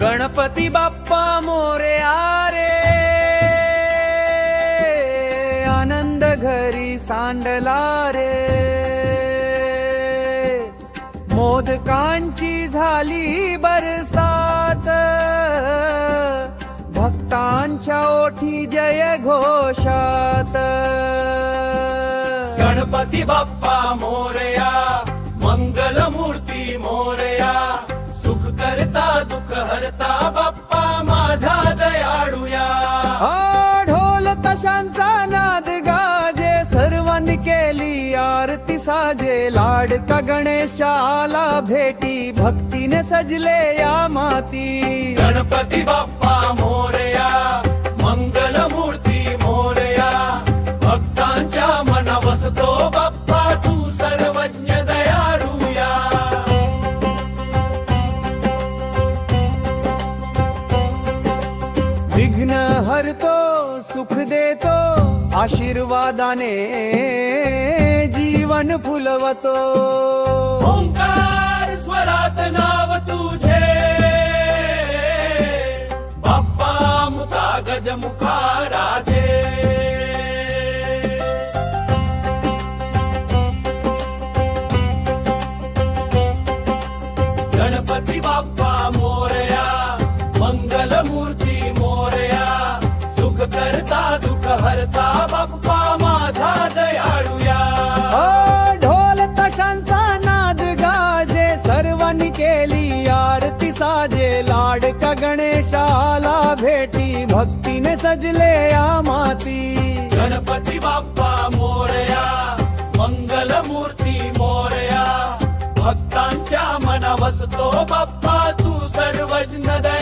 गणपती बाप्पा मोरया रे, आनंद घरी सांडला रे, मोदकांची झाली बरसात, भक्तांच्या ओठी जय घोषात। गणपती बाप्पा मोरया, मंगल मूर्ती मोरया, सुख करता दुःख हरता बाप्पा माझा दयाळूया। ढोल ताशांचा नाद गाजे, सर्वांनी केली आरती साजे, लाडका गणेश आला भेटी, भक्तीने सजले या माती। गणपती बाप्पा मोरया, मंगल मूर्ती मोरया, भक्तांच्या मना बसतो बाप्पा तू सर्वज्ञ दयाळूया। विघ्न हरतो सुख देतो, आशीर्वादाने जीवन फुलवतो। ओंकार स्वरात नाव तुझे, बाप्पा मुचा गजमुखा राजे। गणपती बाप्पा मोरया, मंगल मूर्ती मोरया, सुख करता दुःख हरता बाप्पा माझा दयाळूया। ढोल ताशांचा नाद गाजे, सर्वांनी केली आरती साजे, लाडका गणेश आला भेटी, भक्तीने सजले या माती। गणपती बाप्पा मोरया, मंगल मूर्ती मोरया, भक्तांच्या मना बसतो बाप्पा तू सर्वज्ञ दयाळूया।